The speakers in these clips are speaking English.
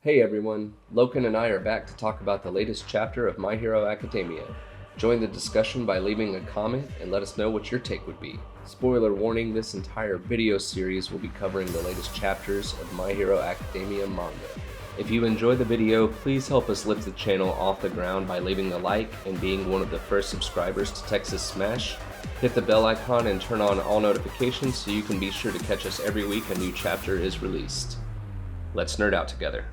Hey everyone, Loken and I are back to talk about the latest chapter of My Hero Academia. Join the discussion by leaving a comment and let us know what your take would be. Spoiler warning, this entire video series will be covering the latest chapters of My Hero Academia manga. If you enjoy the video, please help us lift the channel off the ground by leaving a like and being one of the first subscribers to Texas Smash. Hit the bell icon and turn on all notifications so you can be sure to catch us every week a new chapter is released. Let's nerd out together.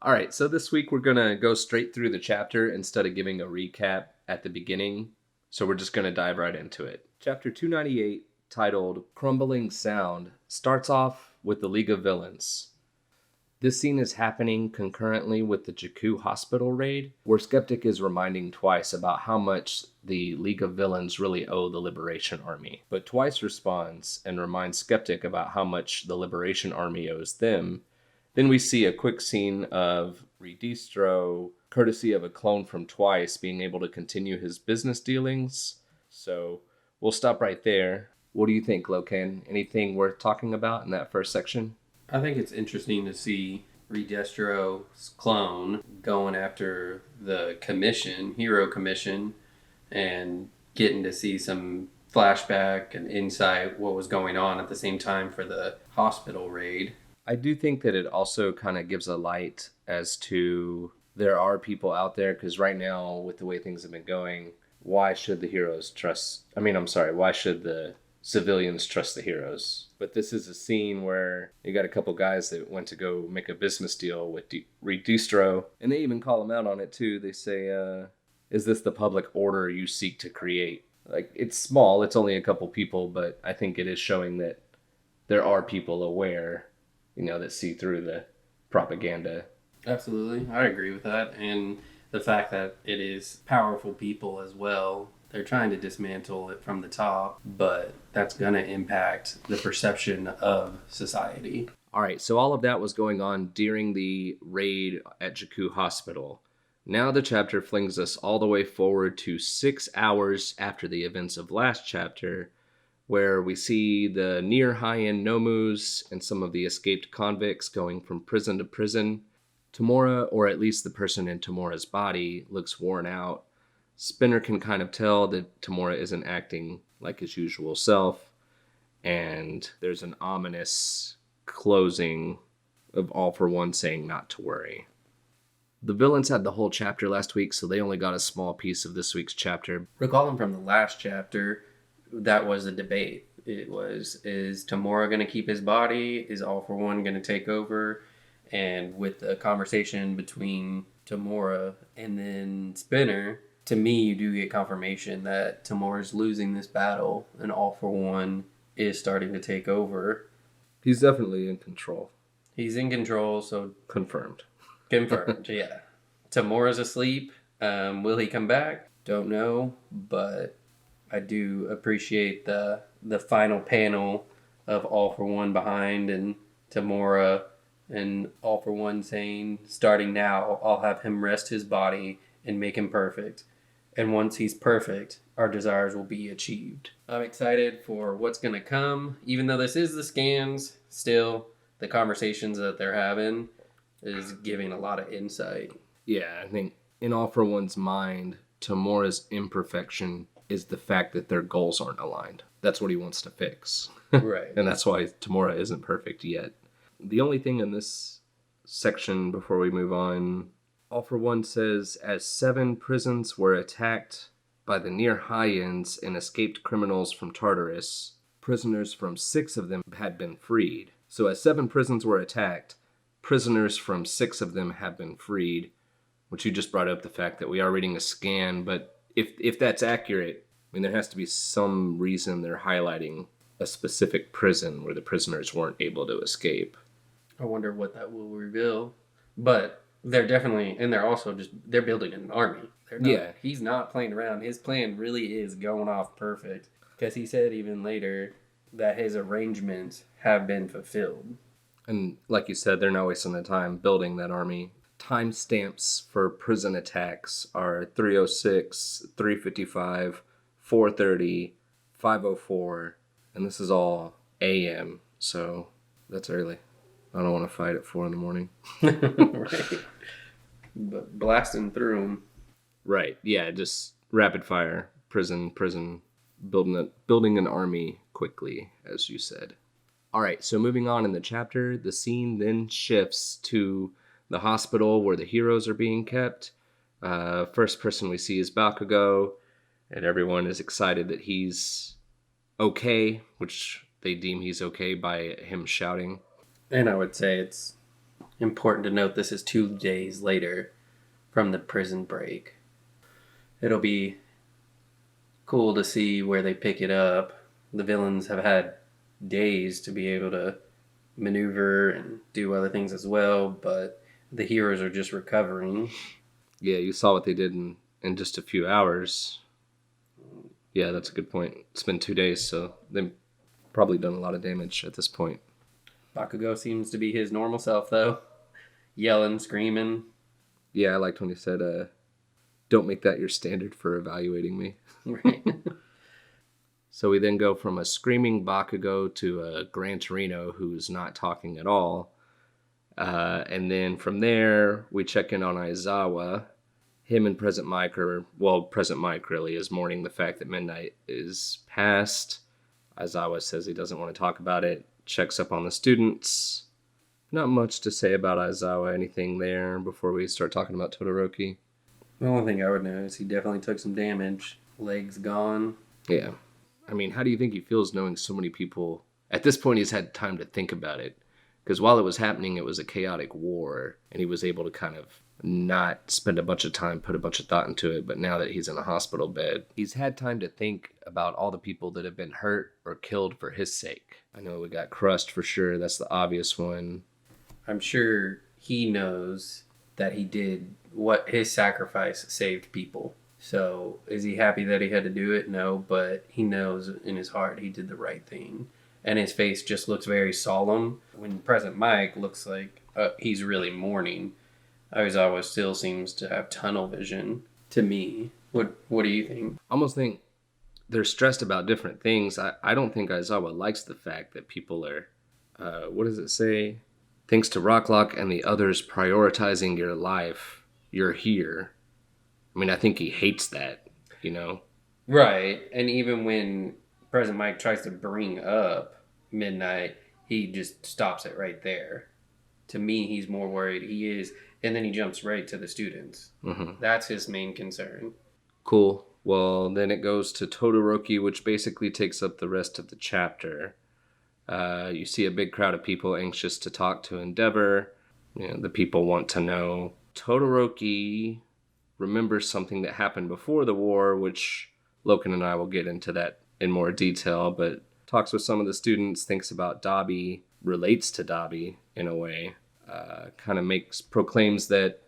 Alright, so this week we're going to go straight through the chapter instead of giving a recap at the beginning. So we're just going to dive right into it. Chapter 298, titled Crumbling Sound, starts off with the League of Villains. This scene is happening concurrently with the Deku hospital raid, where Skeptic is reminding Twice about how much the League of Villains really owe the Liberation Army. But Twice responds and reminds Skeptic about how much the Liberation Army owes them. Then we see a quick scene of Re-Destro, courtesy of a clone from Twice, being able to continue his business dealings. So we'll stop right there. What do you think, Loken? Anything worth talking about in that first section? I think it's interesting to see Re-Destro's clone going after the hero commission, and getting to see some flashback and insight what was going on at the same time for the hospital raid. I do think that it also kind of gives a light as to there are people out there, because right now, with the way things have been going, why should the civilians trust the heroes? But this is a scene where you got a couple guys that went to go make a business deal with Re-Destro, and they even call him out on it too. They say, is this the public order you seek to create? Like, it's small, it's only a couple people, but I think it is showing that there are people aware, that see through the propaganda. Absolutely, I agree with that. And the fact that it is powerful people as well. They're trying to dismantle it from the top, but that's going to impact the perception of society. All right, so all of that was going on during the raid at Deku Hospital. Now the chapter flings us all the way forward to 6 hours after the events of last chapter, where we see the near high-end Nomus and some of the escaped convicts going from prison to prison. Tamura, or at least the person in Tamura's body, looks worn out. Spinner can kind of tell that Tamura isn't acting like his usual self, and there's an ominous closing of All for One saying not to worry. The villains had the whole chapter last week, so they only got a small piece of this week's chapter. Recalling from the last chapter, that was a debate. It was, is Tamura going to keep his body? Is All for One going to take over? And with the conversation between Tamura and then Spinner, to me, you do get confirmation that Tamura's losing this battle and All for One is starting to take over. He's definitely in control. He's in control, so... Confirmed, yeah. Tamura's asleep. Will he come back? Don't know, but I do appreciate the final panel of All for One behind, and Tamura and All for One saying, starting now, I'll have him rest his body and make him perfect. And once he's perfect, our desires will be achieved. I'm excited for what's going to come. Even though this is the scans, still, the conversations that they're having is giving a lot of insight. Yeah, I think in All for One's mind, Tamura's imperfection is the fact that their goals aren't aligned. That's what he wants to fix. Right. And that's why Tamura isn't perfect yet. The only thing in this section before we move on, All for One says, as 7 prisons were attacked by the near high-ends and escaped criminals from Tartarus, prisoners from 6 of them had been freed. So as 7 prisons were attacked, prisoners from 6 of them have been freed, which you just brought up the fact that we are reading a scan, but if that's accurate, there has to be some reason they're highlighting a specific prison where the prisoners weren't able to escape. I wonder what that will reveal. But they're definitely, and they're building an army. He's not playing around. His plan really is going off perfect. Because he said even later that his arrangements have been fulfilled. And like you said, they're not wasting the time building that army. Timestamps for prison attacks are 306, 355, 430, 5:04, and this is all AM, so that's early. I don't want to fight at 4 in the morning. Right. But blasting through them. Right, yeah, just rapid fire, prison, building an army quickly, as you said. All right, so moving on in the chapter, the scene then shifts to the hospital where the heroes are being kept. First person we see is Bakugo, and everyone is excited that he's okay, which they deem he's okay by him shouting. And I would say it's important to note this is 2 days later from the prison break. It'll be cool to see where they pick it up. The villains have had days to be able to maneuver and do other things as well, but the heroes are just recovering. Yeah, you saw what they did in just a few hours. Yeah, that's a good point. It's been 2 days, so they've probably done a lot of damage at this point. Bakugo seems to be his normal self, though. Yelling, screaming. Yeah, I liked when he said, don't make that your standard for evaluating me. Right. So we then go from a screaming Bakugo to a Gran Torino who's not talking at all. And then from there, we check in on Aizawa. Him and Present Mike Present Mike really is mourning the fact that midnight is past. Aizawa says he doesn't want to talk about it. Checks up on the students. Not much to say about Aizawa, anything there before we start talking about Todoroki. The only thing I would know is he definitely took some damage. Legs gone. Yeah. I mean, how do you think he feels knowing so many people? At this point, he's had time to think about it. Because while it was happening, it was a chaotic war. And he was able to kind of not spend a bunch of time, put a bunch of thought into it. But now that he's in a hospital bed, he's had time to think about all the people that have been hurt or killed for his sake. I know we got crushed for sure. That's the obvious one. I'm sure he knows that he did what his sacrifice saved people. So is he happy that he had to do it? No, but he knows in his heart he did the right thing. And his face just looks very solemn. When Present Mike looks like he's really mourning, Aizawa still seems to have tunnel vision to me. What do you think? I almost think they're stressed about different things. I don't think Aizawa likes the fact that people are, what does it say? Thanks to Rocklock and the others prioritizing your life, you're here. I mean, I think he hates that, you know? Right. And even when Present Mike tries to bring up midnight, he just stops it right there. To me, he's more worried he is, and then he jumps right to the students. Mm-hmm. That's his main concern. Cool. Well, then it goes to Todoroki, which basically takes up the rest of the chapter. You see a big crowd of people anxious to talk to Endeavor. You know, the people want to know. Todoroki remembers something that happened before the war, which Loken and I will get into that in more detail, but talks with some of the students, thinks about Dabi, relates to Dabi in a way, kind of proclaims that,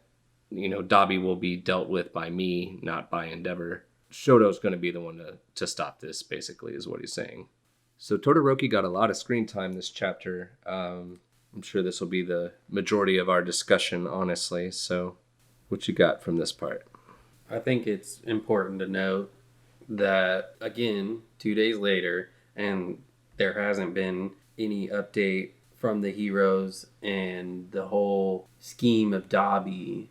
you know, Dabi will be dealt with by me, not by Endeavor. Shoto's going to be the one to stop this, basically, is what he's saying. So Todoroki got a lot of screen time this chapter. I'm sure this will be the majority of our discussion, honestly. So what you got from this part? I think it's important to note that, again, 2 days later, and there hasn't been any update from the heroes, and the whole scheme of Dabi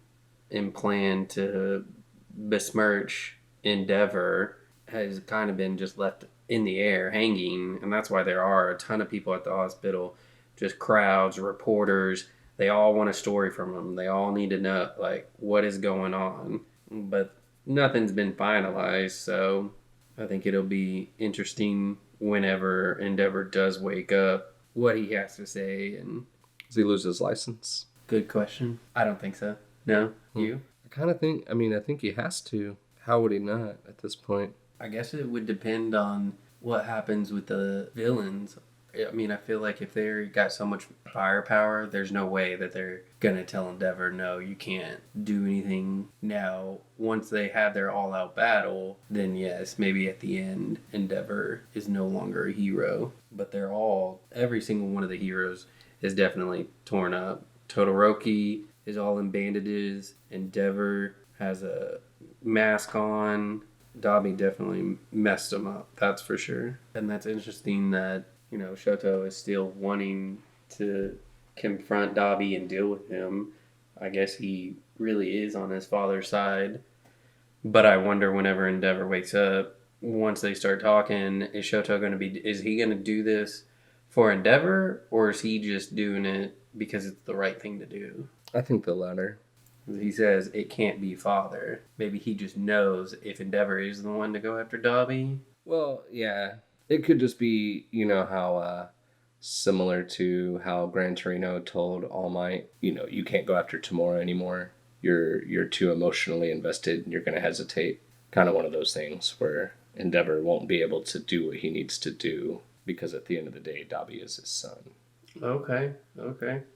and plan to besmirch Endeavor has kind of been just left in the air, hanging, and that's why there are a ton of people at the hospital, just crowds, reporters. They all want a story from him. They all need to know, like, what is going on. But nothing's been finalized, so I think it'll be interesting whenever Endeavor does wake up, what he has to say. And Does he lose his license? good question. I don't think so. No? You? I kind of think, I think he has to. How would he not at this point? I guess it would depend on what happens with the villains. I mean, I feel like if they got so much firepower, there's no way that they're going to tell Endeavor, no, you can't do anything. Now, once they have their all-out battle, then yes, maybe at the end, Endeavor is no longer a hero. But every single one of the heroes is definitely torn up. Todoroki is all in bandages. Endeavor has a mask on. Dobby definitely messed him up, that's for sure. And that's interesting that, Shoto is still wanting to confront Dobby and deal with him. I guess he really is on his father's side. But I wonder whenever Endeavor wakes up, once they start talking, is he going to do this for Endeavor, or is he just doing it because it's the right thing to do? I think the latter. He says it can't be father. Maybe he just knows if Endeavor is the one to go after Dobby. Well, yeah. It could just be, how similar to how Gran Torino told All Might, you can't go after Tamora anymore. You're too emotionally invested and you're going to hesitate. Kind of one of those things where Endeavor won't be able to do what he needs to do because at the end of the day, Dobby is his son. Okay.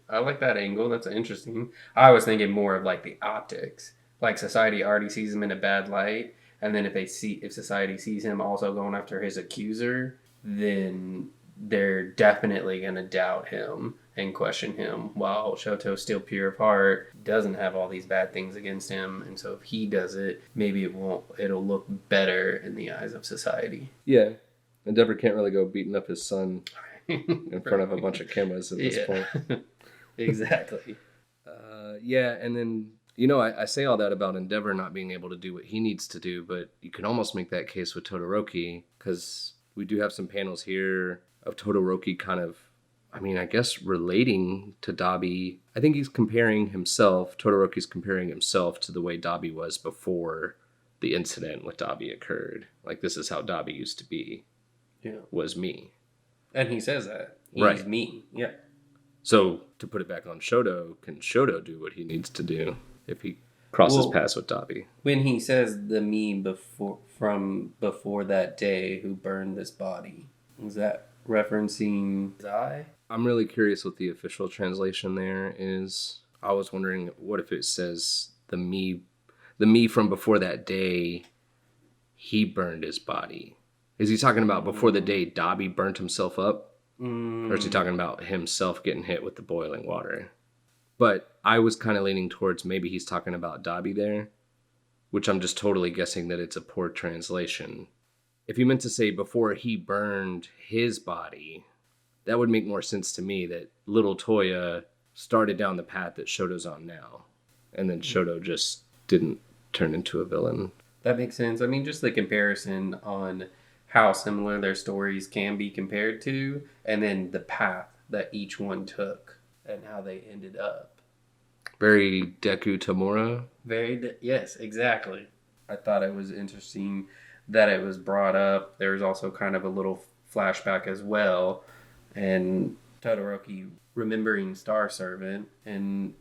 I like that angle. That's interesting. I was thinking more of like the optics. Like society already sees him in a bad light, and then if society sees him also going after his accuser, then they're definitely gonna doubt him and question him. While Shoto's still pure of heart, doesn't have all these bad things against him, and so if he does it, maybe it'll look better in the eyes of society. Yeah. Endeavor can't really go beating up his son in front of a bunch of cameras at this point. Exactly. Yeah, and then, I say all that about Endeavor not being able to do what he needs to do, but you can almost make that case with Todoroki, because we do have some panels here of Todoroki kind of, I guess relating to Dobby. I think Todoroki's comparing himself to the way Dobby was before the incident with Dobby occurred. Like, this is how Dobby used to be. Yeah. Was me. And he says that. He's right. me. Yeah. So, to put it back on Shoto, can Shoto do what he needs to do if he crosses paths with Dobby? When he says the me before that day who burned this body, is that referencing Zai? I'm really curious what the official translation there is. I was wondering, what if it says the me from before that day, he burned his body? Is he talking about before the day Dobby burnt himself up? Or is he talking about himself getting hit with the boiling water? But I was kind of leaning towards maybe he's talking about Dobby there, which I'm just totally guessing that it's a poor translation. If he meant to say before he burned his body, that would make more sense to me, that little Toya started down the path that Shoto's on now. And then Shoto just didn't turn into a villain. That makes sense. Just the comparison on how similar their stories can be compared to, and then the path that each one took and how they ended up. Very Deku Tamora. Yes, exactly. I thought it was interesting that it was brought up. There was also kind of a little flashback as well, and Todoroki remembering Star Servant and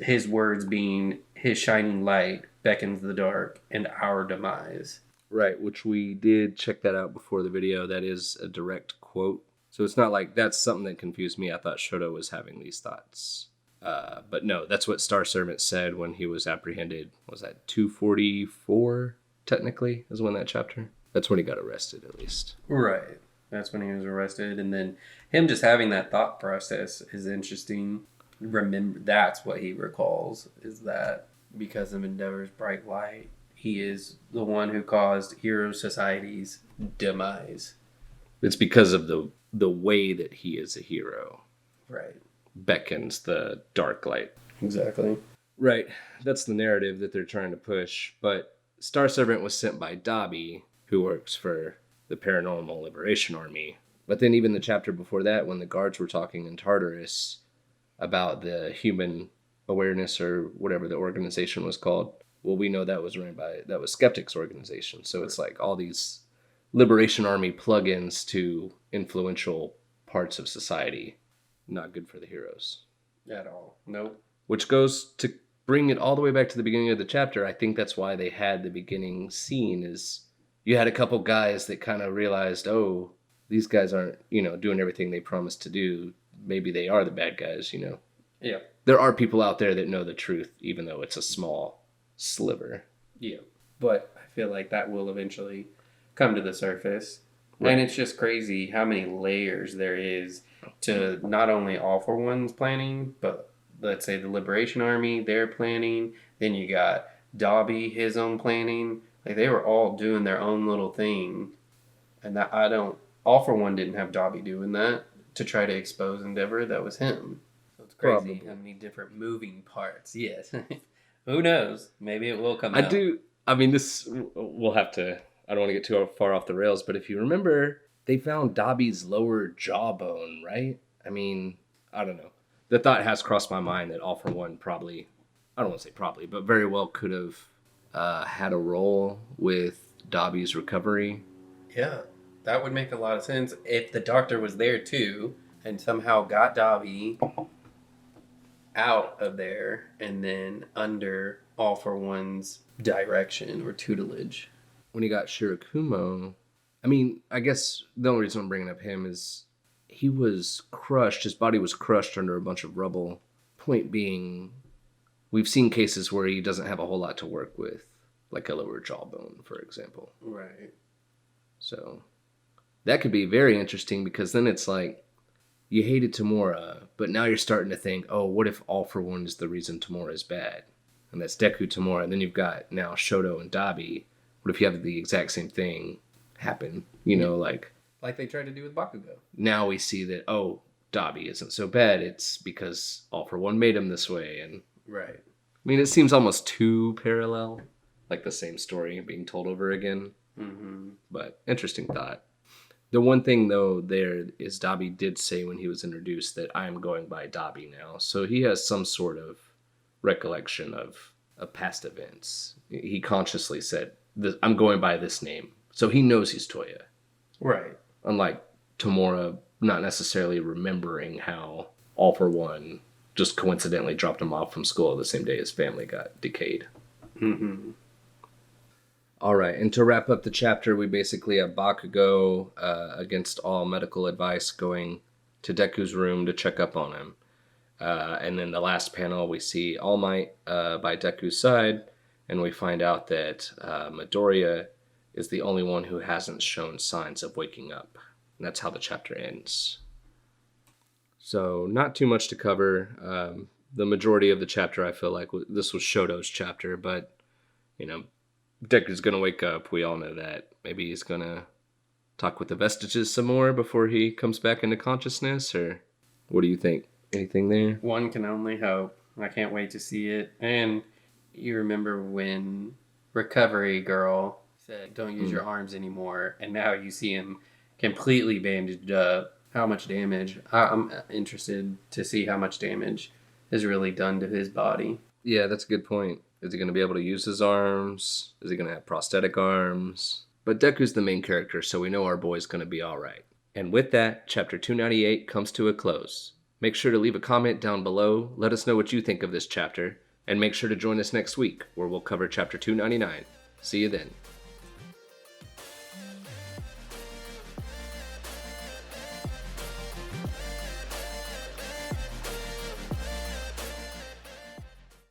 his words being, his shining light beckons the dark and our demise. Right, which we did check that out before the video. That is a direct quote. So it's not like that's something that confused me. I thought Shoto was having these thoughts. But no, that's what Star Servant said when he was apprehended. Was that 244, technically, is when that chapter? That's when he got arrested, at least. Right. That's when he was arrested. And then him just having that thought process is interesting. Remember, that's what he recalls, is that because of Endeavor's bright light, he is the one who caused Hero Society's demise. It's because of the way that he is a hero. Right. Beckons the dark light. Exactly. Right. That's the narrative that they're trying to push. But Star Servant was sent by Dobby, who works for the Paranormal Liberation Army. But then even the chapter before that, when the guards were talking in Tartarus about the human awareness or whatever the organization was called, well, we know that was Skeptic's organization. So it's like all these Liberation Army plugins to influential parts of society. Not good for the heroes. At all. Nope. Which goes to bring it all the way back to the beginning of the chapter. I think that's why they had the beginning scene, is you had a couple guys that kind of realized, oh, these guys aren't, doing everything they promised to do. Maybe they are the bad guys, Yeah. There are people out there that know the truth, even though it's a small sliver. Yeah. But I feel like that will eventually come to the surface. Right. And it's just crazy how many layers there is to not only All for One's planning, but let's say the Liberation Army, their planning. Then you got Dobby, his own planning. Like they were all doing their own little thing, and that All for One didn't have Dobby doing that to try to expose Endeavor. That was him. So it's crazy Probably. how many different moving parts. Yes. Who knows? Maybe it will come I out. do. I mean, this we'll have to. I don't want to get too far off the rails, but if you remember, they found Dobby's lower jawbone, right? I mean, I don't know. The thought has crossed my mind that All for One probably, I don't want to say probably, but very well could have had a role with Dobby's recovery. Yeah, that would make a lot of sense if the doctor was there too and somehow got Dobby out of there and then under All for One's direction or tutelage. When he got Shirakumo, I mean, I guess the only reason I'm bringing up him is he was crushed. His body was crushed under a bunch of rubble. Point being, we've seen cases where he doesn't have a whole lot to work with, like a lower jawbone, for example. Right. So that could be very interesting because then it's like you hated Tamura, but now you're starting to think, oh, what if All for One is the reason Tamura is bad? And that's Deku Tamura. And then you've got now Shoto and Dabi. What if you have the exact same thing happen? You know, like they tried to do with Bakugo. now we see that, oh, Dabi isn't so bad. It's because All for One made him this way. And Right. I mean, it seems almost too parallel, like the same story being told over again. Mm-hmm. But interesting thought. The one thing, though, there is Dabi did say when he was introduced that I am going by Dabi now. So he has some sort of recollection of past events. He consciously said, I'm going by this name. So he knows he's Toya. Right. Unlike Tamura not necessarily remembering how All for One just coincidentally dropped him off from school the same day his family got decayed. Mm-hmm. All right, and to wrap up the chapter, we basically have Bakugo against all medical advice going to Deku's room to check up on him. And then the last panel, we see All Might by Deku's side, and we find out that Midoriya is the only one who hasn't shown signs of waking up. And that's how the chapter ends. So not too much to cover. The majority of the chapter, I feel like, this was Shoto's chapter, but, you know, Deku's going to wake up. We all know that. Maybe he's going to talk with the vestiges some more before he comes back into consciousness, or what do you think? Anything there? One can only hope. I can't wait to see it. And you remember when Recovery Girl said, don't use your arms anymore, and now you see him completely bandaged up. How much damage? I'm interested to see how much damage is really done to his body. Yeah, that's a good point. Is he going to be able to use his arms? Is he going to have prosthetic arms? But Deku's the main character, so we know our boy's going to be all right. And with that, Chapter 298 comes to a close. Make sure to leave a comment down below, let us know what you think of this chapter, and make sure to join us next week, where we'll cover Chapter 299. See you then.